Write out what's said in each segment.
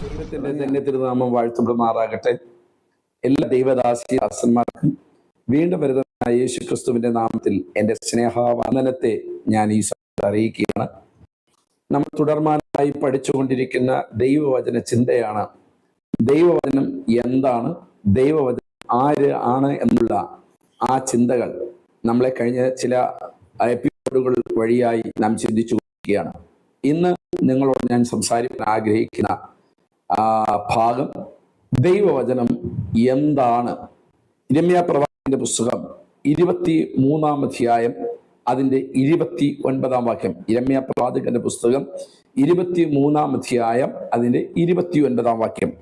ദൈവത്തിന്റെ തന്നെ തിരുനാമം വാഴ്ത്തപ്പെടുമാറാകട്ടെ. എല്ലാ ദൈവദാസന്മാർക്കും വീണ്ടും വരുന്ന യേശു ക്രിസ്തുവിന്റെ നാമത്തിൽ എൻ്റെ സ്നേഹവന്ദനത്തെ ഞാൻ ഈ അറിയിക്കുകയാണ്. നമ്മൾ തുടർമാനായി പഠിച്ചുകൊണ്ടിരിക്കുന്ന ദൈവവചന ചിന്തയാണ്. ദൈവവചനം എന്താണ്, ദൈവവചനം ആര് ആണ് എന്നുള്ള ആ ചിന്തകൾ നമ്മളെ കഴിഞ്ഞ ചില എപ്പിസോഡുകൾ വഴിയായി നാം ചിന്തിച്ചു കൊണ്ടിരിക്കുകയാണ്. ഇന്ന് നിങ്ങളോട് ഞാൻ സംസാരിക്കാൻ ആഗ്രഹിക്കുന്ന ഭാഗം ദൈവവചനം എന്താണ്. യിരെമ്യാ പ്രവാചകന്റെ പുസ്തകം 23-ാം അധ്യായം അതിൻ്റെ 29-ാം വാക്യം. യിരെമ്യാ പ്രവാചകന്റെ പുസ്തകം 23-ാം അധ്യായം അതിൻ്റെ 29-ാം വാക്യം.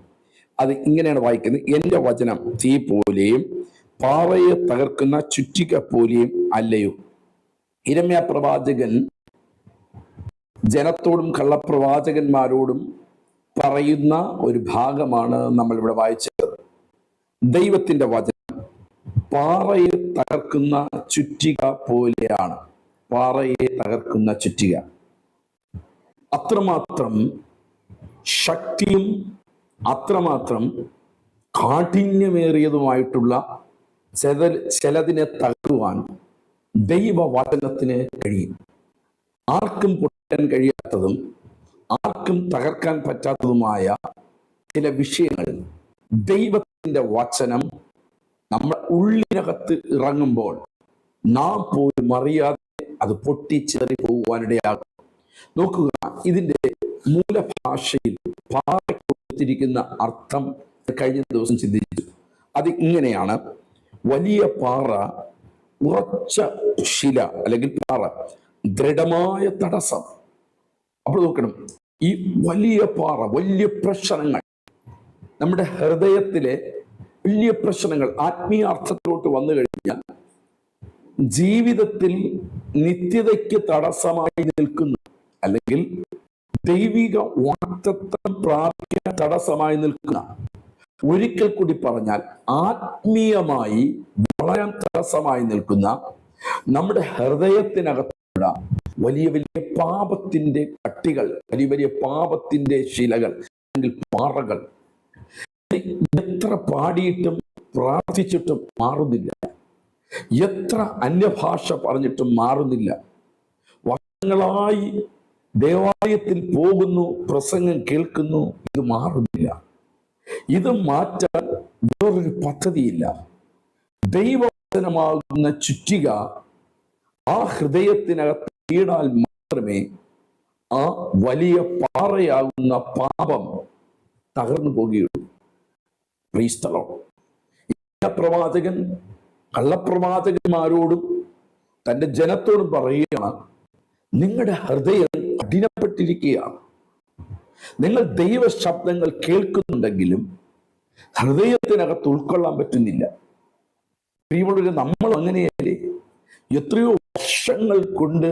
അത് ഇങ്ങനെയാണ് വായിക്കുന്നത്: എൻ്റെ വചനം തീ പോലെയും പാറയെ തകർക്കുന്ന ചുറ്റിക പോലെയും അല്ലയോ. യിരെമ്യാ പ്രവാചകൻ ജനത്തോടും കള്ളപ്രവാചകന്മാരോടും പറയുന്ന ഒരു ഭാഗമാണ് നമ്മൾ ഇവിടെ വായിച്ചത്. ദൈവത്തിന്റെ വചനം പാറയെ തകർക്കുന്ന ചുറ്റിക പോലെയാണ്. പാറയെ തകർക്കുന്ന ചുറ്റിക അത്രമാത്രം ശക്തിയും അത്രമാത്രം കാഠിന്യമേറിയതുമായിട്ടുള്ള ചിലതിനെ തകർക്കുവാൻ ദൈവവചനത്തിന് കഴിയും. ആർക്കും പൊട്ടാൻ കഴിയാത്തതും ആർക്കും തകർക്കാൻ പറ്റാത്തതുമായ ചില വിഷയങ്ങൾ ദൈവത്തിന്റെ വചനം നമ്മുടെ ഉള്ളിനകത്ത് ഇറങ്ങുമ്പോൾ നാം പോലും അറിയാതെ അത് പൊട്ടിച്ചേറി പോകുവാനിടയാകും. നോക്കുക, ഇതിന്റെ മൂലഭാഷയിൽ പാറ കൊടുത്തിരിക്കുന്ന അർത്ഥം കഴിഞ്ഞ ദിവസം ചിന്തിച്ചു. അത് ഇങ്ങനെയാണ്: വലിയ പാറ, ഉറച്ച ശില അല്ലെങ്കിൽ പാറ, ദൃഢമായ തടസ്സം. അപ്പോൾ നോക്കണം, ഈ വലിയ പാറ, വലിയ പ്രശ്നങ്ങൾ, നമ്മുടെ ഹൃദയത്തിലെ വലിയ പ്രശ്നങ്ങൾ ആത്മീയ അർത്ഥത്തിലോട്ട് വന്നു കഴിഞ്ഞാൽ ജീവിതത്തിൽ നിത്യതയ്ക്ക് തടസ്സമായി നിൽക്കുന്നു, അല്ലെങ്കിൽ ദൈവിക വാഗ്ദത്തം പ്രാപിക്കാൻ തടസ്സമായി നിൽക്കുന്ന, ഒരിക്കൽ കൂടി പറഞ്ഞാൽ ആത്മീയമായി വളരാൻ തടസ്സമായി നിൽക്കുന്ന നമ്മുടെ ഹൃദയത്തിനകത്തുള്ള വലിയ വലിയ പാപത്തിന്റെ കട്ടികൾ, വലിയ വലിയ പാപത്തിന്റെ ശിലകൾ അല്ലെങ്കിൽ പാറകൾ എത്ര പാടിയിട്ടും പ്രാർത്ഥിച്ചിട്ടും മാറുന്നില്ല, എത്ര അന്യഭാഷ പറഞ്ഞിട്ടും മാറുന്നില്ല. വർഷങ്ങളായി ദേവാലയത്തിൽ പോകുന്നു, പ്രസംഗം കേൾക്കുന്നു, ഇത് മാറുന്നില്ല. ഇത് മാറ്റാൻ വേറൊരു പദ്ധതിയില്ല. ദൈവവചനമാകുന്ന ചുറ്റിക ആ ഹൃദയത്തിനകത്ത് വീണാൽ മാത്രമേ ആ വലിയ പാറയാകുന്ന പാപം തകർന്നു പോകുകയുള്ളൂ. Praise the Lord. പ്രവാചകൻ കള്ളപ്രവാചകന്മാരോടും തന്റെ ജനത്തോടും പറയുകയാണ്, നിങ്ങളുടെ ഹൃദയം കഠിനപ്പെട്ടിരിക്കുകയാണ്. നിങ്ങൾ ദൈവ ശബ്ദങ്ങൾ കേൾക്കുന്നുണ്ടെങ്കിലും ഹൃദയത്തിനകത്ത് ഉൾക്കൊള്ളാൻ പറ്റുന്നില്ല. പ്രിയമുള്ളവരെ, നമ്മൾ അങ്ങനെയല്ലേ? എത്രയോ വർഷങ്ങൾ കൊണ്ട്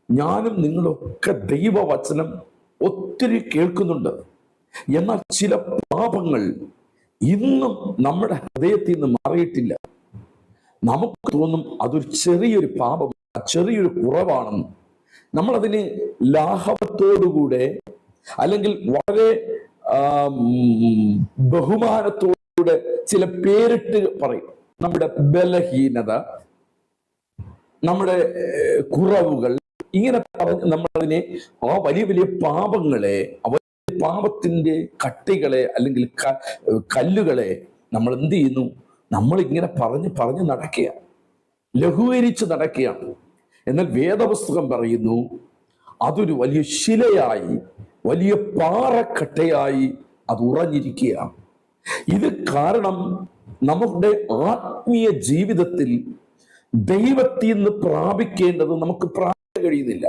ഞാനും നിങ്ങളൊക്കെ ദൈവവചനം ഒത്തിരി കേൾക്കുന്നുണ്ട്. എന്നാൽ ചില പാപങ്ങൾ ഇന്നും നമ്മുടെ ഹൃദയത്തിൽ നിന്ന് മാറിയിട്ടില്ല. നമുക്ക് തോന്നും അതൊരു ചെറിയൊരു പാപം, ചെറിയൊരു കുറവാണെന്ന്. നമ്മളതിന് ലാഘവത്തോടുകൂടെ അല്ലെങ്കിൽ വളരെ ബഹുമാനത്തോടുകൂടെ ചില പേരിട്ട് പറയും. നമ്മുടെ ബലഹീനത, നമ്മുടെ കുറവുകൾ, ഇങ്ങനെ പറഞ്ഞ് നമ്മളതിനെ ആ വലിയ വലിയ പാപങ്ങളെ, പാപത്തിന്റെ കട്ടികളെ അല്ലെങ്കിൽ കല്ലുകളെ നമ്മൾ എന്ത് ചെയ്യുന്നു? നമ്മൾ ഇങ്ങനെ പറഞ്ഞ് നടക്കുക, ലഘൂകരിച്ച് നടക്കുകയാണ്. എന്നാൽ വേദപുസ്തകം പറയുന്നു അതൊരു വലിയ ശിലയായി, വലിയ പാറക്കട്ടയായി അത് ഉറഞ്ഞിരിക്കുകയാണ്. ഇത് കാരണം നമ്മുടെ ആത്മീയ ജീവിതത്തിൽ ദൈവത്തിൽ നിന്ന് പ്രാപിക്കേണ്ടത് നമുക്ക് പ്രാപിക്കാൻ കഴിയുന്നില്ല.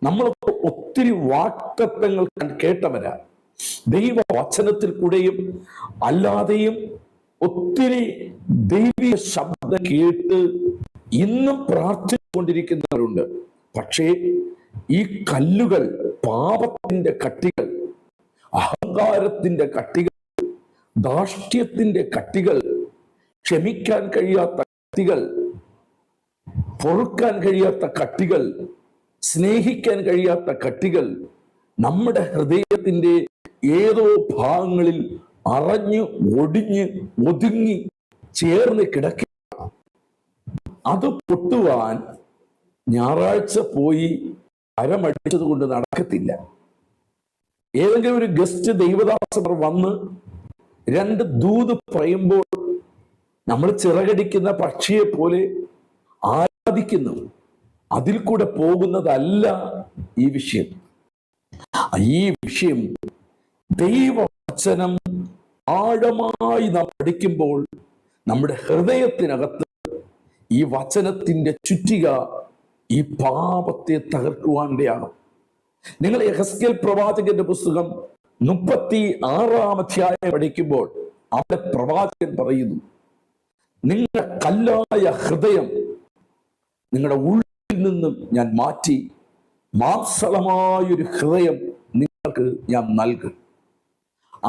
നമ്മൾ ഒത്തിരി വാഗ്ദത്തങ്ങൾ കേട്ടവരാ. ദൈവവചനത്തിൽ കൂടെയും അല്ലാതെയും ഒത്തിരി ദൈവിക ശബ്ദം കേട്ട് ഇന്നും പ്രാർത്ഥിച്ചുകൊണ്ടിരിക്കുന്നവരുണ്ട്. പക്ഷേ ഈ കല്ലുകൾ, പാപത്തിന്റെ കട്ടികൾ, അഹങ്കാരത്തിന്റെ കട്ടികൾ, ധാർഷ്ട്യത്തിന്റെ കട്ടികൾ, ക്ഷമിക്കാൻ കഴിയാത്ത കട്ടികൾ, പൊറുക്കാൻ കഴിയാത്ത കട്ടികൾ, സ്നേഹിക്കാൻ കഴിയാത്ത കട്ടികൾ നമ്മുടെ ഹൃദയത്തിന്റെ ഏതോ ഭാഗങ്ങളിൽ അറഞ്ഞ് ഒടിഞ്ഞ് ഒതുങ്ങി ചേർന്ന് കിടക്കുക. അത് പൊട്ടുവാൻ ഞായറാഴ്ച പോയി അരമടിച്ചത് കൊണ്ട് നടക്കത്തില്ല. ഏതെങ്കിലും ഒരു ഗസ്റ്റ് ദൈവദാസർ വന്ന് രണ്ട് ദൂത് പറയുമ്പോൾ നമ്മൾ ചിറകടിക്കുന്ന പക്ഷിയെ പോലെ ആരാധിക്കുന്നു. അതിൽ കൂടെ പോകുന്നതല്ല ഈ വിഷയം. ഈ വിഷയം ദൈവവചനം ആഴമായി നാം പഠിക്കുമ്പോൾ നമ്മുടെ ഹൃദയത്തിനകത്ത് ഈ വചനത്തിന്റെ ചുറ്റിക ഈ പാപത്തെ തകർക്കുവാനിടയാകും. നിങ്ങൾ യെഹെസ്കേൽ പ്രവാചകന്റെ പുസ്തകം 36-ാം അധ്യായം പഠിക്കുമ്പോൾ അവിടെ പ്രവാചകൻ പറയുന്നു, നിങ്ങളുടെ കല്ലായ ഹൃദയം നിങ്ങളുടെ ഉള്ളിൽ നിന്നും ഞാൻ മാറ്റി മാംസളമായൊരു ഹൃദയം നിങ്ങൾക്ക് ഞാൻ നൽകും.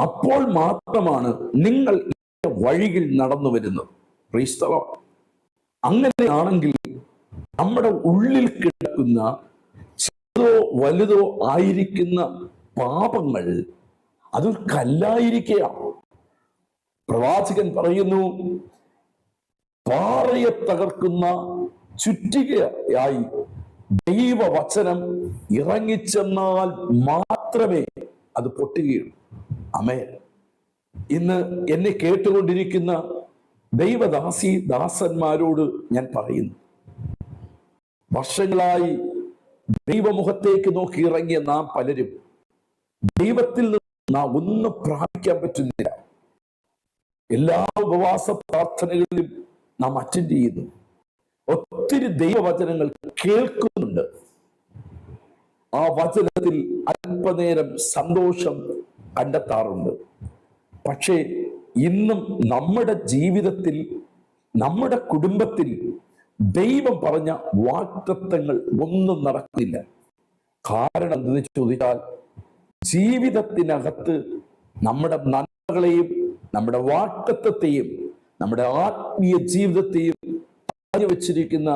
അപ്പോൾ മാത്രമാണ് നിങ്ങൾ വഴിയിൽ നടന്നു വരുന്നത്. ക്രൈസ്തവ അങ്ങനെയാണെങ്കിൽ നമ്മുടെ ഉള്ളിൽ കിടക്കുന്ന ചെറുതോ വലുതോ ആയിരിക്കുന്ന പാപങ്ങൾ അതൊരു കല്ലായിരിക്കുകയാണ്. പ്രവാചകൻ പറയുന്നു, പാറയെ തകർക്കുന്ന ചുറ്റികയായി ദൈവവചനം ഇറങ്ങിച്ചെന്നാൽ മാത്രമേ അത് പൊട്ടുകയുള്ളൂ. ആമേൻ. ഇന്ന് എന്നെ കേട്ടുകൊണ്ടിരിക്കുന്ന ദാസന്മാരോട് ഞാൻ പറയുന്നു, വർഷങ്ങളായി ദൈവമുഖത്തേക്ക് നോക്കി ഇറങ്ങിയ നാം പലരും ദൈവത്തിൽ നിന്ന് നാം ഒന്നും പ്രാപിക്കാൻ പറ്റുന്നില്ല. എല്ലാ ഉപവാസ പ്രാർത്ഥനകളിലും നാം അറ്റൻഡ് ചെയ്യുന്നു, ഒത്തിരി ദൈവവചനങ്ങൾ കേൾക്കുന്നുണ്ട്. ആ വചനത്തിൽ അല്പനേരം സന്തോഷം കണ്ടെത്താറുണ്ട്. പക്ഷേ ഇന്നും നമ്മുടെ ജീവിതത്തിൽ, നമ്മുടെ കുടുംബത്തിൽ ദൈവം പറഞ്ഞ വാഗ്ദത്തങ്ങൾ ഒന്നും നടക്കുന്നില്ല. കാരണം എന്തെന്ന് ചോദിച്ചാൽ, ജീവിതത്തിനകത്ത് നമ്മുടെ നന്മകളെയും നമ്മുടെ വാഗ്ദത്തത്തെയും നമ്മുടെ ആത്മീയ ജീവിതത്തെയും തടഞ്ഞു വെച്ചിരിക്കുന്ന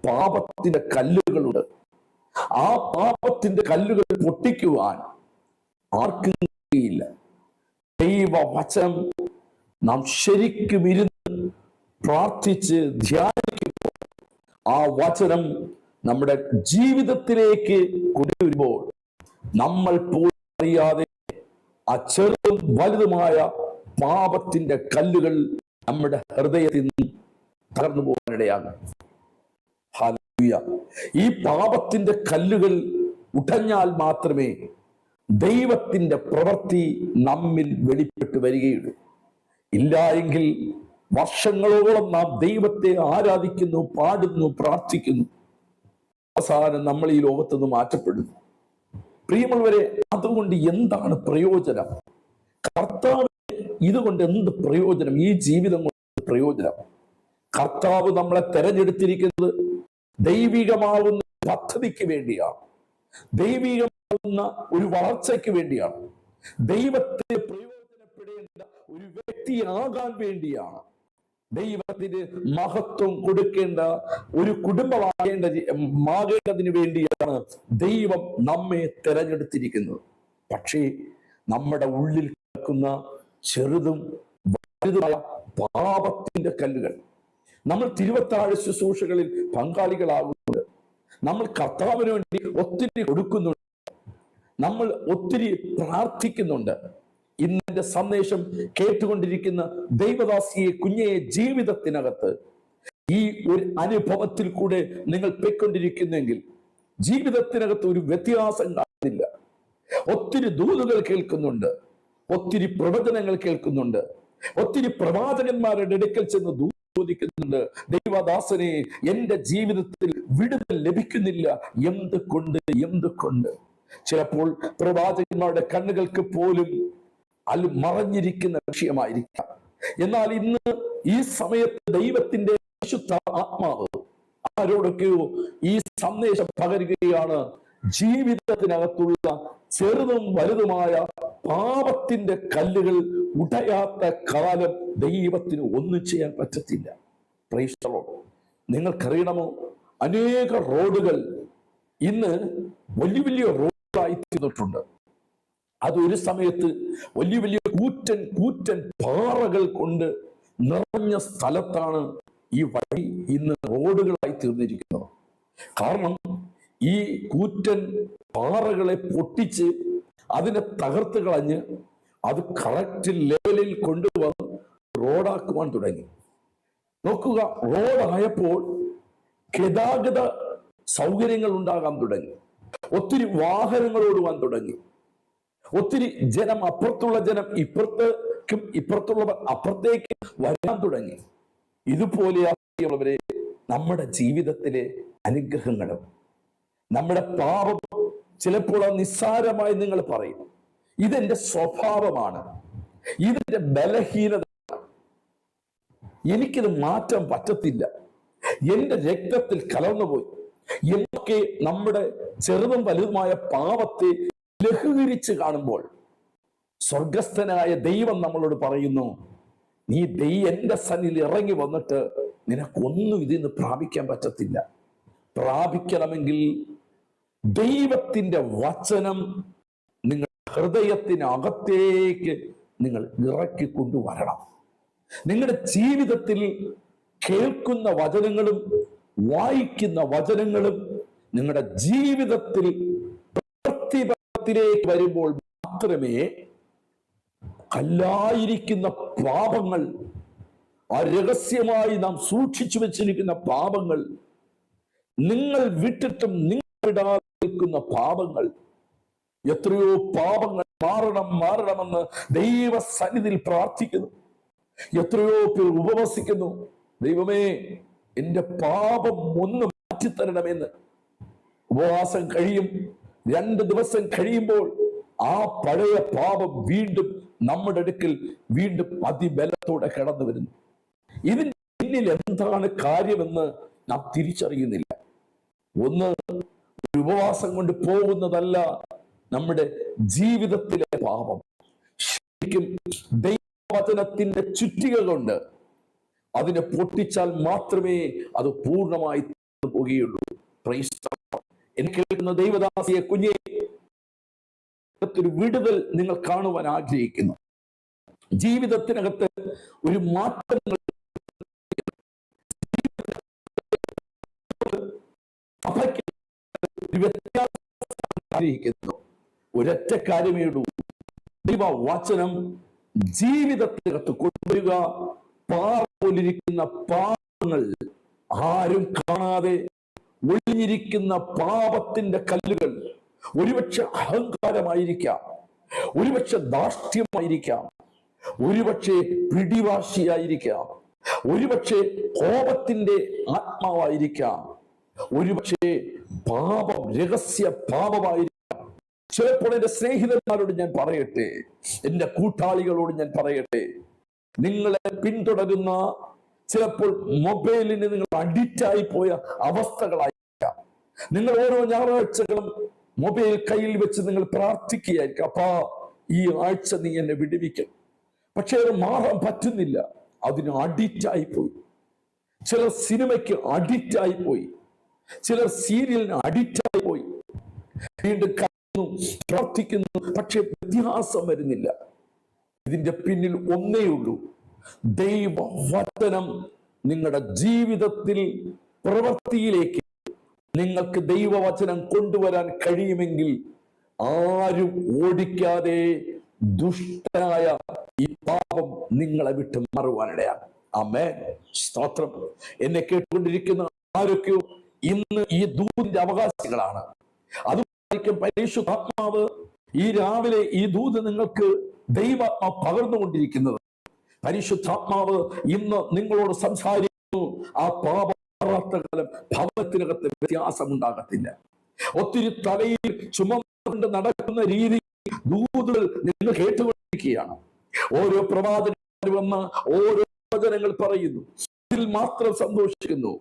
പാപത്തിന്റെ കല്ലുകളുണ്ട്. ആ പാപത്തിന്റെ കല്ലുകൾ പൊട്ടിക്കുവാൻ ആർക്കും കഴിയില്ല. ദൈവവചനം നാം ശരിക്കും ഇരുന്ന് പ്രാർത്ഥിച്ച് ധ്യാനിക്കുമ്പോൾ ആ വചനം നമ്മുടെ ജീവിതത്തിലേക്ക് കൊണ്ടുവരുമ്പോൾ നമ്മൾ പോലും അറിയാതെ ആ ചെറുതും വലുതുമായ പാപത്തിന്റെ കല്ലുകൾ നമ്മുടെ ഹൃദയത്തിൽ നിന്ന് തകർന്നു പോകാനിടയാകും. ഹല്ലേലൂയ. ഈ പാപത്തിന്റെ കല്ലുകൾ ഉടഞ്ഞാൽ മാത്രമേ ദൈവത്തിന്റെ പ്രവൃത്തി നമ്മിൽ വെളിപ്പെട്ട് വരികയുള്ളൂ. ഇല്ല എങ്കിൽ വർഷങ്ങളോളം നാം ദൈവത്തെ ആരാധിക്കുന്നു, പാടുന്നു, പ്രാർത്ഥിക്കുന്നു, അവസാനം നമ്മൾ ഈ ലോകത്തുനിന്ന് മാറ്റപ്പെടുന്നു. പ്രിയമുള്ളവരെ, അതുകൊണ്ട് എന്താണ് പ്രയോജനം? കർത്താവ് ഇതുകൊണ്ട് എന്ത് പ്രയോജനം? ഈ ജീവിതം കൊണ്ട് പ്രയോജനം? കർത്താവ് നമ്മളെ തെരഞ്ഞെടുത്തിരിക്കുന്നത് ദൈവികമാവുന്ന പദ്ധതിക്ക് വേണ്ടിയാണ്, ദൈവികമാവുന്ന ഒരു വളർച്ചയ്ക്ക് വേണ്ടിയാണ്, ദൈവത്തെ പ്രയോജനപ്പെടേണ്ട ഒരു വ്യക്തിയാകാൻ വേണ്ടിയാണ്, ദൈവത്തിന് മഹത്വം കൊടുക്കേണ്ട ഒരു കുടുംബമാകേണ്ടതിന് വേണ്ടിയാണ് ദൈവം നമ്മെ തെരഞ്ഞെടുത്തിരിക്കുന്നത്. പക്ഷേ നമ്മുടെ ഉള്ളിൽ കിടക്കുന്ന ചെറുതും വലുതുമായ പാപത്തിന്റെ കല്ലുകൾ, നമ്മൾ തിരുവത്താഴ് ശുശ്രൂഷകളിൽ പങ്കാളികളാകുന്നുണ്ട്, നമ്മൾ കർത്താവിന് വേണ്ടി ഒത്തിരി കൊടുക്കുന്നുണ്ട്, നമ്മൾ ഒത്തിരി പ്രാർത്ഥിക്കുന്നുണ്ട്. ഇന്നെന്റെ സന്ദേശം കേട്ടുകൊണ്ടിരിക്കുന്ന ദൈവദാസിയെ, കുഞ്ഞയെ, ജീവിതത്തിനകത്ത് ഈ ഒരു അനുഭവത്തിൽ കൂടെ നിങ്ങൾ പോയിക്കൊണ്ടിരിക്കുന്നെങ്കിൽ ജീവിതത്തിനകത്ത് ഒരു വ്യത്യാസം കാണുന്നില്ല. ഒത്തിരി ദൂതുകൾ കേൾക്കുന്നുണ്ട്, ഒത്തിരി പ്രവചനങ്ങൾ കേൾക്കുന്നുണ്ട്, ഒത്തിരി പ്രവാചകന്മാരുടെ അടുക്കൽ ചെന്ന് ചോദിക്കുന്നുണ്ട്, ദൈവദാസനെ, എന്റെ ജീവിതത്തിൽ വിടുതൽ ലഭിക്കുന്നില്ല, എന്തുകൊണ്ട്? ചിലപ്പോൾ പ്രവാചകന്മാരുടെ കണ്ണുകൾക്ക് പോലും മറഞ്ഞിരിക്കുന്ന വിഷയമായിരിക്കാം. എന്നാൽ ഇന്ന് ഈ സമയത്ത് ദൈവത്തിന്റെ വിശുദ്ധ ആത്മാവ് ആരോടൊക്കെയോ ഈ സന്ദേശം പകരുകയാണ്. ജീവിതത്തിനകത്തുള്ള ചെറുതും വലുതുമായ പാപത്തിന്റെ കല്ലുകൾ ഉടയാത്ത കാലം ദൈവത്തിന് ഒന്നും ചെയ്യാൻ പറ്റത്തില്ല. Praise the Lord. നിങ്ങൾക്കറിയണമോ, അനേക റോഡുകൾ ഇന്ന് വലിയ വലിയ റോഡായി തീർന്നിട്ടുണ്ട്. അതൊരു സമയത്ത് വലിയ വലിയ കൂറ്റൻ കൂറ്റൻ പാറകൾ കൊണ്ട് നിറഞ്ഞ സ്ഥലത്താണ് ഈ വഴി ഇന്ന് റോഡുകളായി തീർന്നിരിക്കുന്നത്. കാരണം ഈ കൂറ്റൻ പാറകളെ പൊട്ടിച്ച് അതിനെ തകർത്ത് കളഞ്ഞ് അത് കറക്റ്റ് ലെവലിൽ കൊണ്ടുവന്ന് റോഡാക്കുവാൻ തുടങ്ങി. നോക്കുക, റോഡായപ്പോൾ ഗതാഗത സൗകര്യങ്ങൾ ഉണ്ടാകാൻ തുടങ്ങി. ഒത്തിരി വാഹനങ്ങൾ ഓടുവാൻ തുടങ്ങി. ഒത്തിരി ജനം, അപ്പുറത്തുള്ള ജനം ഇപ്പുറത്തേക്കും ഇപ്പുറത്തുള്ളവർ അപ്പുറത്തേക്കും വരാൻ തുടങ്ങി. ഇതുപോലെയുള്ളവരെ നമ്മുടെ ജീവിതത്തിലെ അനുഗ്രഹങ്ങളും നമ്മുടെ പാപം ചിലപ്പോൾ നിസ്സാരമായി നിങ്ങൾ പറയും, ഇതെന്റെ സ്വഭാവമാണ്, ഇതെന്റെ ബലഹീനത, എനിക്കിത് മാറ്റാൻ പറ്റത്തില്ല, എന്റെ രക്തത്തിൽ കലർന്നുപോയി എന്നൊക്കെ നമ്മുടെ ചെറുതും വലുതുമായ പാപത്തെ ലഘൂകരിച്ച് കാണുമ്പോൾ സ്വർഗസ്ഥനായ ദൈവം നമ്മളോട് പറയുന്നു, നീ എന്റെ സന്നിധിയിൽ ഇറങ്ങി വന്നിട്ട് നിനക്കൊന്നും ഇതിന്ന് പ്രാപിക്കാൻ പറ്റത്തില്ല. പ്രാപിക്കണമെങ്കിൽ ദൈവത്തിന്റെ വചനം നിങ്ങൾ ഹൃദയത്തിനകത്തേക്ക് നിങ്ങൾ ഇറക്കി കൊണ്ടുവരണം. നിങ്ങളുടെ ജീവിതത്തിൽ കേൾക്കുന്ന വചനങ്ങളും വായിക്കുന്ന വചനങ്ങളും നിങ്ങളുടെ ജീവിതത്തിൽ പ്രവർത്തിപഥത്തിലേക്ക് വരുമ്പോൾ മാത്രമേ കല്ലായിരിക്കുന്ന പാപങ്ങൾ, ആ രഹസ്യമായി നാം സൂക്ഷിച്ചു വെച്ചിരിക്കുന്ന പാപങ്ങൾ, നിങ്ങൾ വിട്ടിട്ടും നിങ്ങൾ വിടാതെ നിൽക്കുന്ന പാപങ്ങൾ, എത്രയോ പാപങ്ങൾ മാറണമെന്ന് ദൈവ സന്നിധിയിൽ പ്രാർത്ഥിക്കുന്നു. എത്രയോ പേർ ഉപവസിക്കുന്നു, ദൈവമേ എന്റെ പാപം ഒന്ന് മാറ്റിത്തരണമെന്ന്. ഉപവാസം കഴിയും, 2 ദിവസം കഴിയുമ്പോൾ ആ പഴയ പാപം വീണ്ടും നമ്മുടെ അടുക്കൽ വീണ്ടും അതിബലത്തോടെ കടന്നു വരുന്നു. ഇതിന്റെ പിന്നിൽ എന്താണ് കാര്യമെന്ന് നാം തിരിച്ചറിയുന്നില്ല. ഒന്ന്, ഉപവാസം കൊണ്ട് പോകുന്നതല്ല നമ്മുടെ ജീവിതത്തിലെ പാപം. ശരിക്കും ദൈവവചനത്തിന്റെ ചുറ്റിക കൊണ്ട് അതിനെ പൊട്ടിച്ചാൽ മാത്രമേ അത് പൂർണ്ണമായി പോകുകയുള്ളൂ. എനിക്ക് കേൾക്കുന്ന ദൈവദാസിയെ കുഞ്ഞെ, ഒരു വിടുതൽ നിങ്ങൾ കാണുവാൻ ആഗ്രഹിക്കുന്നു. ജീവിതത്തിനകത്ത് ഒരു മാറ്റം ആഗ്രഹിക്കുന്നു. ഒരൊറ്റ കാര്യമേ ഉള്ളൂ, ദൈവവചനം ജീവിതത്തിനകത്ത് കൊണ്ടുവരിക. പാറ പോലിരിക്കുന്ന പാപങ്ങൾ, ആരും കാണാതെ ഒളിഞ്ഞിരിക്കുന്ന പാപത്തിന്റെ കല്ലുകൾ, ഒരുപക്ഷെ അഹങ്കാരമായിരിക്കാം, ഒരുപക്ഷെ ധാർഷ്ട്യമായിരിക്കാം, ഒരുപക്ഷെ പിടിവാശിയായിരിക്കാം, ഒരുപക്ഷെ കോപത്തിന്റെ ആത്മാവായിരിക്കാം, ഒരുപക്ഷെ പാപം രഹസ്യ പാപമായിരിക്കാം. ചിലപ്പോൾ എന്റെ സ്നേഹിതന്മാരോട് ഞാൻ പറയട്ടെ, എന്റെ കൂട്ടാളികളോട് ഞാൻ പറയട്ടെ, നിങ്ങളെ പിന്തുടരുന്ന ചിലപ്പോൾ മൊബൈലിന് നിങ്ങൾ അഡിക്റ്റായി പോയ അവസ്ഥകളായിരിക്കാം. നിങ്ങൾ ഓരോ ഞായറാഴ്ചകളും മൊബൈൽ കയ്യിൽ വെച്ച് നിങ്ങൾ പ്രാർത്ഥിക്കുകയായിരിക്കും, അപ്പാ ഈ ആഴ്ച നീ എന്നെ വിടുവിക്കും. പക്ഷെ അത് മാറാൻ പറ്റുന്നില്ല, അതിന് അഡിക്റ്റായി പോയി. ചിലർ സിനിമയ്ക്ക് അഡിക്റ്റായി പോയി, ചിലർ സീരിയലിന് അഡിക്റ്റായി പോയി. വീണ്ടും പ്രാർത്ഥിക്കുന്നു, പക്ഷെ വ്യത്യാസം വരുന്നില്ല. ഇതിന്റെ പിന്നിൽ ഒന്നേ ഉള്ളൂ, ദൈവവചനം നിങ്ങളുടെ ജീവിതത്തിൽ പ്രവൃത്തിയിലേക്ക് നിങ്ങൾക്ക് ദൈവവചനം കൊണ്ടുവരാൻ കഴിയുമെങ്കിൽ ആരും ഓടിക്കാതെ ദുഷ്ടനായ ഈ പാപം നിങ്ങളെ വിട്ട് മാറുവാനിടയാണ്. ആമേൻ, സ്തോത്രം. എന്നെ കേട്ടുകൊണ്ടിരിക്കുന്ന ആരൊക്കെയോ ഇന്ന് ഈ ദൂതിന്റെ അവകാശികളാണ്. അതുമായിരിക്കും പരിശുദ്ധാത്മാവ് ഈ രാവിലെ ഈ ദൂത് നിങ്ങൾക്ക് ദൈവാത്മാവ് പകർന്നുകൊണ്ടിരിക്കുന്നത്. പരിശുദ്ധാത്മാവ് ഇന്ന് നിങ്ങളോട് സംസാരിക്കുന്നു. ആ പാപകാലം ഭവനത്തിനകത്ത് വ്യത്യാസം ഉണ്ടാകത്തില്ല. ഒത്തിരി തലയിൽ ചുമന്നുകൊണ്ട് നടക്കുന്ന രീതി ദൂതുകൾ നിങ്ങൾ കേട്ടുകൊണ്ടിരിക്കുകയാണ്. ഓരോ പ്രവാചകർ വന്ന് ഓരോ വചനങ്ങൾ പറയുന്നു, ഇതിൽ മാത്രം സന്തോഷിക്കുന്നു.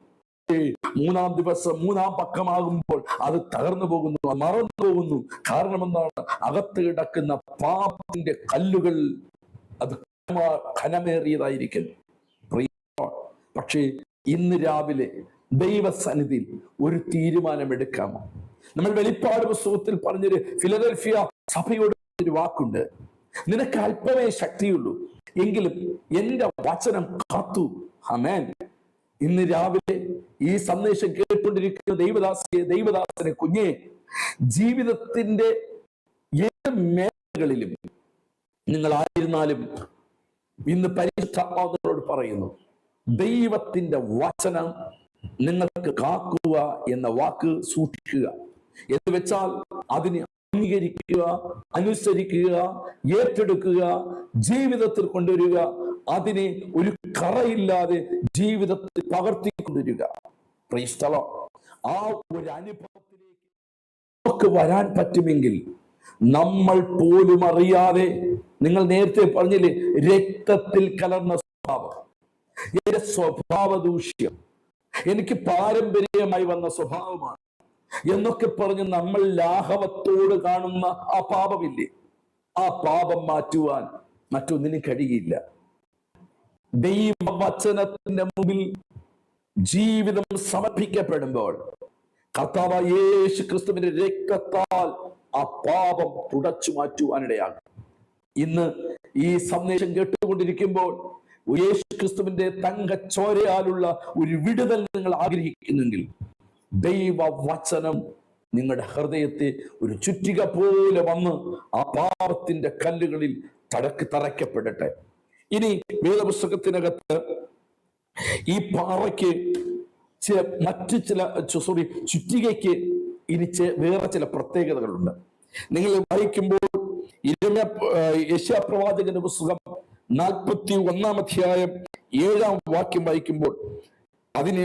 3-ാം ദിവസം 3-ാം പക്കമാകുമ്പോൾ അത് തകർന്നു പോകുന്നു, മറന്നു പോകുന്നു. കാരണം എന്താണ്? അകത്ത് കിടക്കുന്ന പാപത്തിന്റെ കല്ലുകൾ അത് ഘനമേറിയതായിരിക്കും. പക്ഷേ ഇന്ന് രാവിലെ ദൈവസന്നിധിയിൽ ഒരു തീരുമാനമെടുക്കാമോ? നമ്മൾ വെളിപ്പാട് പുസ്തകത്തിൽ പറഞ്ഞൊരു ഫിലദൽഫിയ സഭയോട് ഒരു വാക്കുണ്ട്, നിനക്ക് അല്പമേ ശക്തിയുള്ളൂ, എങ്കിലും എന്റെ വചനം കാത്തു. ആമേൻ. ഇന്ന് രാവിലെ ഈ സന്ദേശം കേട്ടുകൊണ്ടിരിക്കുന്ന ദൈവദാസനെ, കുഞ്ഞെ, ജീവിതത്തിന്റെ ഏത് മേഖലകളിലും നിങ്ങളായിരുന്നാലും ഇന്ന് പരിശുദ്ധാത്മാവിനോട് പറയുന്നു, ദൈവത്തിന്റെ വചനം നിങ്ങൾക്ക് കാക്കുക എന്ന വാക്ക് സൂക്ഷിക്കുക. എന്ന് വെച്ചാൽ അതിനെ അംഗീകരിക്കുക, അനുസരിക്കുക, ഏറ്റെടുക്കുക, ജീവിതത്തിൽ കൊണ്ടുവരിക, അതിനെ ഒരു കറയില്ലാതെ ജീവിതത്തിൽ പകർത്തിക്കൊണ്ടുവരിക. Praise the Lord. ആ ഒരു അനുഭവത്തിലേക്ക് നമുക്ക് വരാൻ പറ്റുമെങ്കിൽ നമ്മൾ പോലും അറിയാതെ, നിങ്ങൾ നേരത്തെ പറഞ്ഞില്ലേ, രക്തത്തിൽ കലർന്ന സ്വഭാവം, എന്റെ സ്വഭാവ ദൂഷ്യം, എനിക്ക് പാരമ്പര്യമായി വന്ന സ്വഭാവമാണ് എന്നൊക്കെ പറഞ്ഞ് നമ്മൾ ലാഘവത്തോട് കാണുന്ന ആ പാപമില്ലേ, ആ പാപം മാറ്റുവാൻ മറ്റൊന്നിനും കഴിയില്ല. ദൈവവചനത്തിന്റെ മുമ്പിൽ ജീവിതം സമർപ്പിക്കപ്പെടുമ്പോൾ കർത്താവായ യേശു ക്രിസ്തുവിന്റെ രക്തത്താൽ ആ പാപം തുടച്ചു മാറ്റുവാനിടയാകും. ഇന്ന് ഈ സന്ദേശം കേട്ടുകൊണ്ടിരിക്കുമ്പോൾ യേശു ക്രിസ്തുവിന്റെ തങ്കച്ചോരയാലുള്ള ഒരു വിടുതൽ നിങ്ങൾ ആഗ്രഹിക്കുന്നെങ്കിൽ ദൈവവചനം നിങ്ങളുടെ ഹൃദയത്തെ ഒരു ചുറ്റിക പോലെ വന്ന് ആ പാപത്തിന്റെ കല്ലുകളിൽ തറയ്ക്കപ്പെടട്ടെ. ഇനി വേദപുസ്തകത്തിനകത്ത് ഈ പാറയ്ക്ക് ചുറ്റികയ്ക്ക് ഇനി വേറെ ചില പ്രത്യേകതകളുണ്ട്. നിങ്ങൾ വായിക്കുമ്പോൾ യെശയ്യാപ്രവാചകന്റെ പുസ്തകം 41 അധ്യായം 7 വാക്യം വായിക്കുമ്പോൾ അതിന്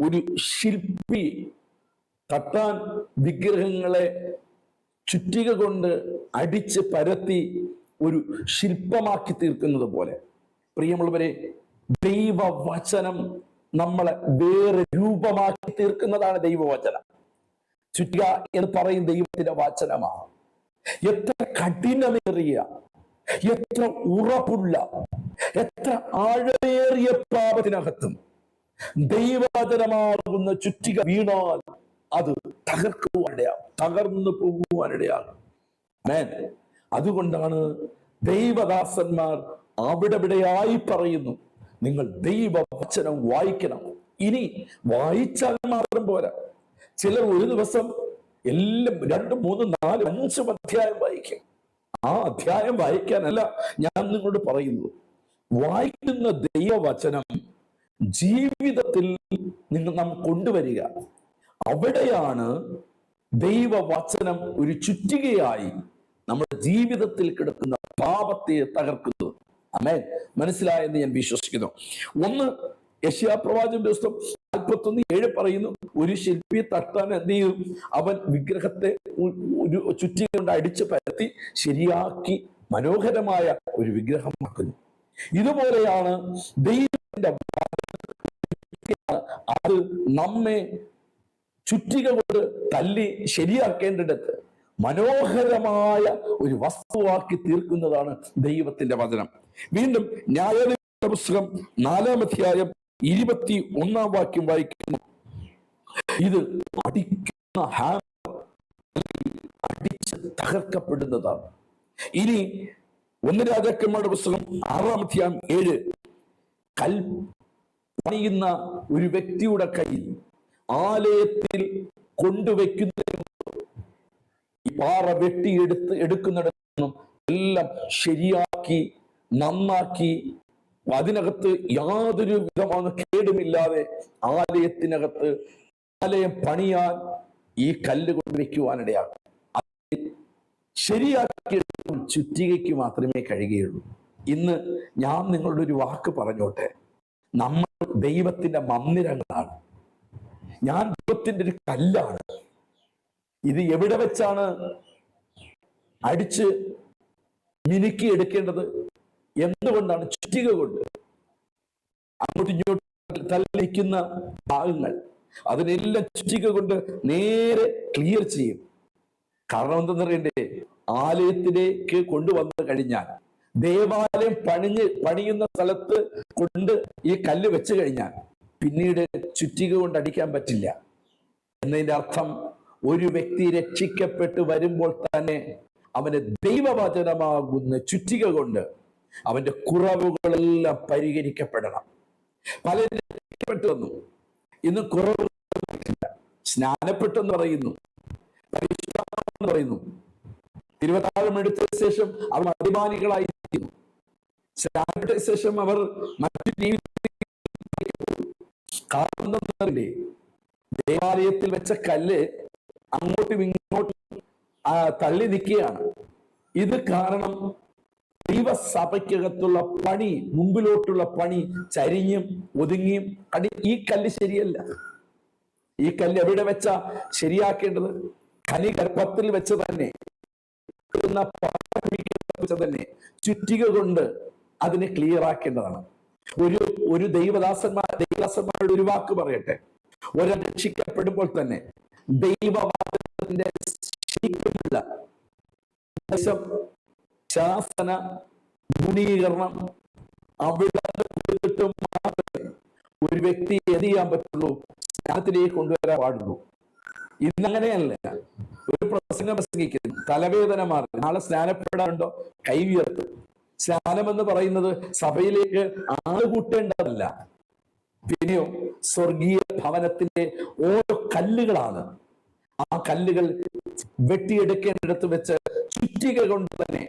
ഒരു ശില്പി തട്ടാൻ വിഗ്രഹങ്ങളെ ചുറ്റിക കൊണ്ട് അടിച്ച് പരത്തി ഒരു ശില്പമാക്കി തീർക്കുന്നത് പോലെ, പ്രിയമുള്ളവരെ, ദൈവവചനം നമ്മളെ വേറെ രൂപമാക്കി തീർക്കുന്നതാണ് ദൈവവചനം. ചുറ്റിക എന്ന് പറയും ദൈവത്തിന്റെ വചനമാണ്. എത്ര കഠിനമേറിയ, എത്ര ഉറപ്പുള്ള, എത്ര ആഴമേറിയ പാപത്തിനകത്തും ദൈവവചനമാകുന്ന ചുറ്റിക വീണാൽ അത് തകർക്കുവാനിടയാകും, തകർന്നു പോകുവാനിടയാകും. അതുകൊണ്ടാണ് ദൈവദാസന്മാർ അവിടെയായി പറയുന്നു, നിങ്ങൾ ദൈവവചനം വായിക്കണം. ഇനി വായിച്ചാൽ മാത്രം പോരാ, ചിലർ ഒരു ദിവസം എല്ലാം 2, 3, 4, 5 അധ്യായം വായിക്കും. ആ അധ്യായം വായിക്കാനല്ല ഞാൻ നിങ്ങളോട് പറയുന്നത്. വായിക്കുന്ന ദൈവവചനം ജീവിതത്തിൽ നാം കൊണ്ടുവരിക. അവിടെയാണ് ദൈവവചനം ഒരു ചുറ്റികയായി നമ്മുടെ ജീവിതത്തിൽ കിടക്കുന്ന പാപത്തെ തകർക്കുന്നത്. ആമേൻ. മനസ്സിലായെന്ന് ഞാൻ വിശ്വസിക്കുന്നു. ഒന്ന്, യെശയ്യാപ്രവാചകന്റെ പുസ്തകം 41:7 പറയുന്നു, ഒരു ശില്പിയെ തട്ടാൻ എന്ത് ചെയ്യും, അവൻ വിഗ്രഹത്തെ ഒരു ചുറ്റിക കൊണ്ട് അടിച്ചു പരത്തി ശരിയാക്കി മനോഹരമായ ഒരു വിഗ്രഹമാക്കുന്നു. ഇതുപോലെയാണ് ദൈവത്തിന്റെ അത് നമ്മെ ചുറ്റിക കൊണ്ട് തല്ലി ശരിയാക്കേണ്ടിടത്ത് മനോഹരമായ ഒരു വസ്തുവാക്കി തീർക്കുന്നതാണ് ദൈവത്തിന്റെ വചനം. വീണ്ടും ന്യായാധിപ പുസ്തകം 4 അധ്യായം 21 വാക്യം വായിക്കുന്നു, ഇത് അടിക്കുന്ന അടിച്ച് തകർക്കപ്പെടുന്നതാണ്. ഇനി 1 രാജാക്കന്മാരുടെ പുസ്തകം 6 അധ്യായം 7, പണിയുന്ന ഒരു വ്യക്തിയുടെ കയ്യിൽ ആലയത്തിൽ കൊണ്ടുവയ്ക്കുന്ന ഈ പാറ എടുക്കുന്നിടത്തും എല്ലാം ശരിയാക്കി നന്നാക്കി അതിനകത്ത് യാതൊരു വിധமான കേടുമില്ലാതെ ആലയം പണിയാൻ ഈ കല്ല് കൊണ്ട് വെക്കുവാനിടയാകും. ശരിയാക്കി ചുറ്റികയ്ക്ക് മാത്രമേ കഴിയുകയുള്ളൂ. ഇന്ന് ഞാൻ നിങ്ങളുടെ ഒരു വാക്ക് പറഞ്ഞോട്ടെ, നമ്മൾ ദൈവത്തിന്റെ മന്ദിരങ്ങളാണ്. ഞാൻ ദൈവത്തിന്റെ ഒരു കല്ലാണ്. ഇത് എവിടെ വെച്ചാണ് അടിച്ച് മിനുക്കി എടുക്കേണ്ടത്? എന്തുകൊണ്ടാണ്? ചുറ്റിക കൊണ്ട്. അങ്ങോട്ടും ഇങ്ങോട്ടും തല്ലിക്കുന്ന ഭാഗങ്ങൾ അതിനെല്ലാം ചുറ്റിക കൊണ്ട് നേരെ ക്ലിയർ ചെയ്യും. കാരണം എന്തെന്ന് പറയണ്ടേ, ആലയത്തിലേക്ക് കൊണ്ടുവന്നു കഴിഞ്ഞാൽ, ദേവാലയം പണിയുന്ന സ്ഥലത്ത് കൊണ്ട് ഈ കല്ല് വെച്ച് കഴിഞ്ഞാൽ പിന്നീട് ചുറ്റിക കൊണ്ട് അടിക്കാൻ പറ്റില്ല. എന്നതിന്റെ അർത്ഥം ഒരു വ്യക്തി രക്ഷിക്കപ്പെട്ട് വരുമ്പോൾ തന്നെ അവന് ദൈവവചനമാകുന്ന ചുറ്റിക കൊണ്ട് അവന്റെ കുറവുകളെല്ലാം പരിഹരിക്കപ്പെടണം. പലരും വന്നു ഇന്ന് കുറവ് സ്നാനപ്പെട്ടെന്ന് പറയുന്നു, പരിശുദ്ധമെന്ന് പറയുന്നു, തിരുവതാഴം എടുത്ത ശേഷം അവർ അഭിമാനികളായിരിക്കുന്നു. സ്നാനപ്പെട്ട ശേഷം അവർ മറ്റു കാണുന്നില്ലേ? ദേവാലയത്തിൽ വെച്ച കല്ല് അങ്ങോട്ടും ഇങ്ങോട്ടും തള്ളി നിൽക്കുകയാണ്. ഇത് കാരണം ദൈവസഭയ്ക്കകത്തുള്ള പണി, മുമ്പിലോട്ടുള്ള പണി ചരിഞ്ഞും ഒതുങ്ങിയും ഈ കല്ല് ശരിയല്ല. ഈ കല്ല് എവിടെ വെച്ചാ ശരിയാക്കേണ്ടത്? കനിഗർഭത്തിൽ വെച്ച് തന്നെ, ചുറ്റിക കൊണ്ട് അതിനെ ക്ലിയർ ആക്കേണ്ടതാണ്. ഒരു ദൈവദാസന്മാരുടെ ഒരു വാക്ക് പറയട്ടെ. ഒരാൾ രക്ഷിക്കപ്പെടുമ്പോൾ തന്നെ ദൈവവാദത്തിന്റെ ശാസന ഗുണീകരണം അവിടെ മാത്രമേ ഒരു വ്യക്തിയെ എന്ത് ചെയ്യാൻ പറ്റുള്ളൂ? സ്നാനത്തിലേക്ക് കൊണ്ടുവരാൻ പാടുള്ളൂ. ഇന്നങ്ങനെയല്ല. ഒരു പ്രസംഗിക്കുന്നു, തലവേദന മാറി, നാളെ സ്നാനപ്പെടാറുണ്ടോ? കൈ ഉയർത്തും. സ്നാനം എന്ന് പറയുന്നത് സഭയിലേക്ക് ആള് കൂട്ടേണ്ടതല്ല, പിന്നെയോ സ്വർഗീയ ഭവനത്തിന്റെ ഓരോ കല്ലുകളാണ്. ആ കല്ലുകൾ വെട്ടിയെടുക്കേണ്ടിടത്ത് വെച്ച് ചുറ്റിക കൊണ്ട് തന്നെ,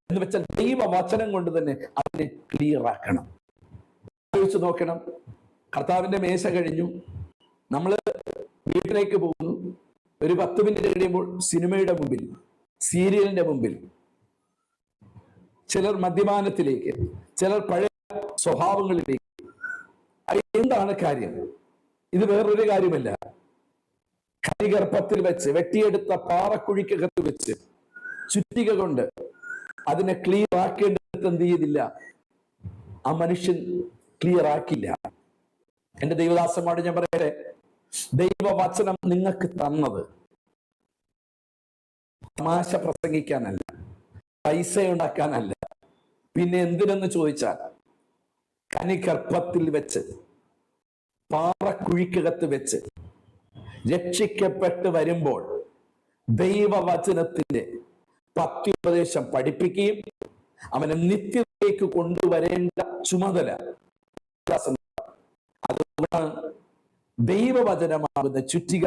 എന്ന് വെച്ചാൽ ദൈവവചനം കൊണ്ട് തന്നെ അതിനെ ക്ലിയർ ആക്കണം. ആലോചിച്ച് നോക്കണം. കർത്താവിന്റെ മേശ കഴിഞ്ഞു, നമ്മൾ വീട്ടിലേക്ക് പോകുന്നു. ഒരു 10 മിനിറ്റ് കഴിയുമ്പോൾ സിനിമയുടെ മുമ്പിൽ, സീരിയലിന്റെ മുമ്പിൽ, ചിലർ മദ്യപാനത്തിലേക്ക്, ചിലർ പഴയ സ്വഭാവങ്ങളിലേക്ക്. എന്താണ് കാര്യം? ഇത് വേറൊരു കാര്യമല്ല. കനിഗർഭത്തിൽ വെച്ച് വെട്ടിയെടുത്ത പാറക്കുഴിക്കകത്ത് വെച്ച് ചുറ്റിക കൊണ്ട് അതിനെ ക്ലിയർ ആക്കേണ്ടത് എന്ത് ചെയ്തില്ല? ആ മനുഷ്യൻ ക്ലിയർ ആക്കില്ല. എന്റെ ദൈവദാസന്മാരോട് ഞാൻ പറയട്ടെ, ദൈവവചനം നിങ്ങൾക്ക് തന്നത് തമാശ പ്രസംഗിക്കാനല്ല, പൈസ ഉണ്ടാക്കാനല്ല. പിന്നെ എന്തിനെന്ന് ചോദിച്ചാൽ, കനിഗർഭത്തിൽ വെച്ച് പാറക്കുഴിക്കകത്ത് വെച്ച് രക്ഷിക്കപ്പെട്ട് വരുമ്പോൾ ദൈവവചനത്തിന്റെ പത്യോപദേശം പഠിപ്പിക്കുകയും അവനെ നിത്യതയിലേക്ക് കൊണ്ടുവരേണ്ട ചുമതല. അതുകൊണ്ടാണ് ദൈവവചനമാകുന്ന ചുറ്റിക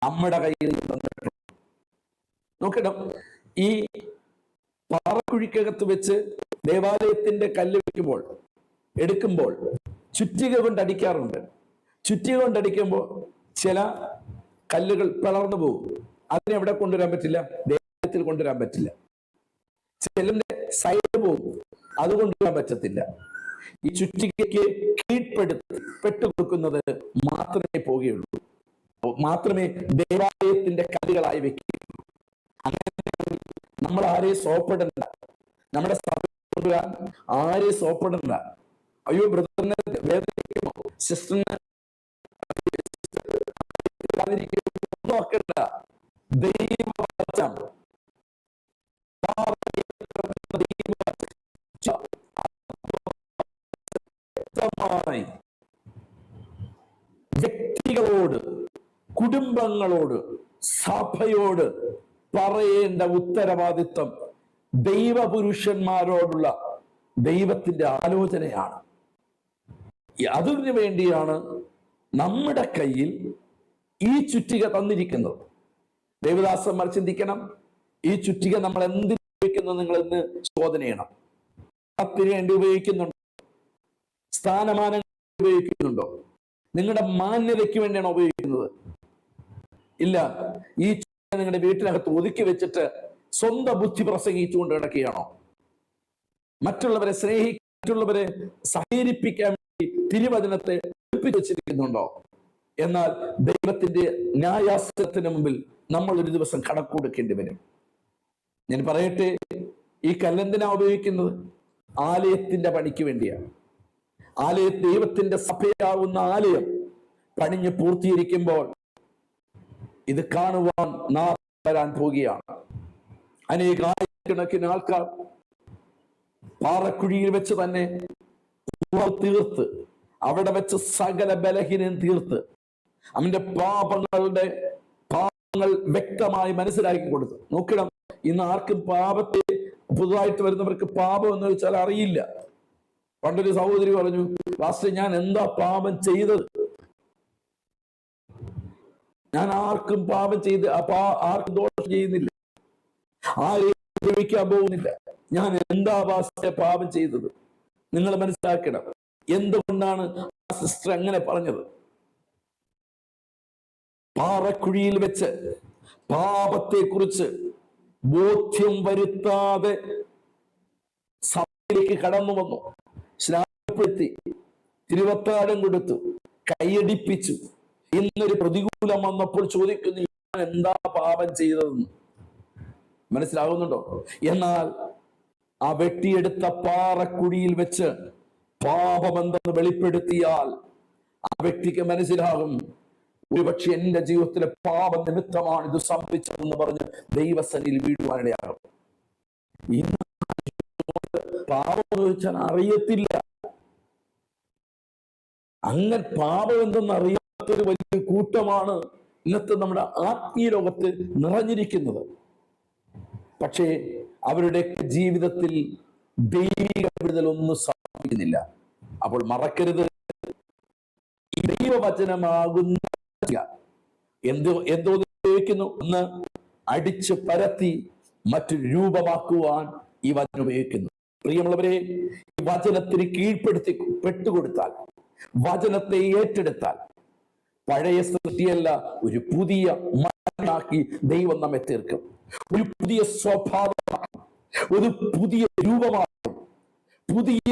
നമ്മുടെ കയ്യിൽ തന്നിട്ടുണ്ട്. നോക്കണം, ഈ പാറക്കുഴിക്കകത്ത് വെച്ച് ദേവാലയത്തിന്റെ കല്ല് വെക്കുമ്പോൾ, എടുക്കുമ്പോൾ ചുറ്റിക കൊണ്ട് അടിക്കാറുണ്ട്. ചുറ്റിക കൊണ്ടടിക്കുമ്പോൾ ചില കല്ലുകൾ പിളർന്നു പോകും. അതിനെ എവിടെ കൊണ്ടുവരാൻ പറ്റില്ല? ദേവാലയത്തിൽ കൊണ്ടുവരാൻ പറ്റില്ല. ചിലന്റെ സൈഡ് പോകും, അത് കൊണ്ടുവരാൻ പറ്റത്തില്ല. ഈ ചുറ്റികയ്ക്ക് കീഴ്പ്പെടുത്തി കൊടുക്കുന്നത് മാത്രമേ പോകുകയുള്ളൂ, മാത്രമേ ദേവാലയത്തിന്റെ കല്ലുകളായി വെക്കുകയുള്ളൂ. അങ്ങനെ നമ്മൾ ആരെയും സോപ്പിടണ്ട, നമ്മുടെ സഭ കൊണ്ടുവരാൻ ആരെയും സോപ്പിടണ്ട. അയ്യോ ബ്രദറിനെ വേദനിക്കുമോ, സിസ്റ്ററിനെ നോക്കണ്ട. ദൈവവചനം വ്യക്തികളോട്, കുടുംബങ്ങളോട്, സഭയോട് പറയേണ്ട ഉത്തരവാദിത്വം ദൈവപുരുഷന്മാരോടുള്ള ദൈവത്തിന്റെ ആലോചനയാണ്. അതിനു വേണ്ടിയാണ് നമ്മുടെ കയ്യിൽ ഈ ചുറ്റിക തന്നിരിക്കുന്നത്. ദേവദാസന്മാർ ചിന്തിക്കണം, ഈ ചുറ്റിക നമ്മൾ എന്തിനു ഉപയോഗിക്കുന്നു? നിങ്ങൾ ഇന്ന് ചോദന ചെയ്യണം. പത്തിന് വേണ്ടി ഉപയോഗിക്കുന്നുണ്ടോ? സ്ഥാനമാനങ്ങൾ ഉപയോഗിക്കുന്നുണ്ടോ? നിങ്ങളുടെ മാന്യതയ്ക്ക് വേണ്ടിയാണോ ഉപയോഗിക്കുന്നത്? ഇല്ല. ഈ ചുറ്റിക നിങ്ങളുടെ വീട്ടിനകത്ത് ഒതുക്കി വെച്ചിട്ട് സ്വന്തം ബുദ്ധി പ്രസംഗിച്ചുകൊണ്ട് കിടക്കുകയാണോ? മറ്റുള്ളവരെ മറ്റുള്ളവരെ സഹകരിപ്പിക്കാൻ വേണ്ടി തിരുവചനത്തെ വെച്ചിരിക്കുന്നുണ്ടോ? എന്നാൽ ദൈവത്തിന്റെ ന്യായാസനത്തിന് മുമ്പിൽ നമ്മൾ ഒരു ദിവസം കണക്ക് കൊടുക്കേണ്ടി വരും. ഞാൻ പറയട്ടെ, ഈ കല്ലെന്തിനാ ഉപയോഗിക്കുന്നത്? ആലയത്തിന്റെ പണിക്ക് വേണ്ടിയാണ്. ദൈവത്തിന്റെ സഭയാവുന്ന ആലയം പണിഞ്ഞ് പൂർത്തീകരിക്കുമ്പോൾ ഇത് കാണുവാൻ നാം വരാൻ പോവുകയാണ്. അനേകായിരക്കണക്കിന് ആൾക്കാർ പാറക്കുഴിയിൽ വെച്ച് തന്നെ തീർത്ത്, അവിടെ വെച്ച് സകല ബലഹീനം തീർത്ത്, അവന്റെ പാപങ്ങൾ വ്യക്തമായി മനസ്സിലാക്കി കൊടുത്തു. നോക്കണം, ഇന്ന് ആർക്കും പാപത്തെ, പുതുതായിട്ട് വരുന്നവർക്ക് പാപം എന്ന് വെച്ചാൽ അറിയില്ല. പണ്ടൊരു സഹോദരി പറഞ്ഞു, പാസ്റ്റർ ഞാൻ എന്താ പാപം ചെയ്തത്? ഞാൻ ആർക്കും പാപം ചെയ്ത് ആർക്കും ദോഷം ചെയ്യുന്നില്ല, ആരെയും ഉപയോഗിക്കാൻ പോകുന്നില്ല. ഞാൻ എന്താ പാസ്റ്റർ പാപം ചെയ്തത്? നിങ്ങൾ മനസ്സിലാക്കണം, എന്തുകൊണ്ടാണ് ആ സിസ്റ്റർ അങ്ങനെ പറഞ്ഞത്. പാറക്കുഴിയിൽ വെച്ച് പാപത്തെ കുറിച്ച് ബോധ്യം വരുത്താതെ സഭയിലേക്ക് കടന്നു വന്നു, സ്നാനപ്പെടുത്തി, തിരുവത്താഴം കൊടുത്തു, കൈയടിപ്പിച്ചു. ഇന്നൊരു പ്രതികൂലം വന്നപ്പോൾ ചോദിക്കുന്നു, ഞാൻ എന്താ പാപം ചെയ്തതെന്ന്. മനസ്സിലാകുന്നുണ്ടോ? എന്നാൽ ആ വെട്ടിയെടുത്ത പാറക്കുഴിയിൽ വെച്ച് പാപമെന്തെന്ന് വെളിപ്പെടുത്തിയാൽ ആ വ്യക്തിക്ക് മനസ്സിലാകും, ഒരുപക്ഷെ എന്റെ ജീവിതത്തിലെ പാപ നിമിത്തമാണ് ഇത് സംഭവിച്ചതെന്ന് പറഞ്ഞ് ദൈവസന്നിധിയിൽ വീഴുവാനിടയാകും. ഇന്ന് പാപം എന്ന് വെച്ചാൽ അറിയത്തില്ല. അങ്ങനെ പാപം എന്തെന്ന് അറിയാത്തൊരു വലിയ കൂട്ടമാണ് ഇന്നത്തെ നമ്മുടെ ആത്മീയ ലോകത്ത് നിറഞ്ഞിരിക്കുന്നത്. പക്ഷേ അവരുടെ ജീവിതത്തിൽ ദൈവിക വിടുതലൊന്നും സാധിക്കുന്നില്ല. അപ്പോൾ മറക്കരുത്, ഈ ദൈവവചനമാകുന്ന എന്തോ ഉപയോഗിക്കുന്നു, ഒന്ന് അടിച്ച് പരത്തി മറ്റൊരു രൂപമാക്കുവാൻ ഈ വചനം ഉപയോഗിക്കുന്നു. പ്രിയമുള്ളവരെ, ഈ വചനത്തിന് പെട്ടുകൊടുത്താൽ, വചനത്തെ ഏറ്റെടുത്താൽ, പഴയ സൃഷ്ടിയല്ല, ഒരു പുതിയ മനുഷ്യനാക്കി ദൈവം നമ്മെ തീർക്കും. ഒരു പുതിയ സ്വഭാവമാക്കും, ഒരു പുതിയ രൂപമാക്കും, പുതിയ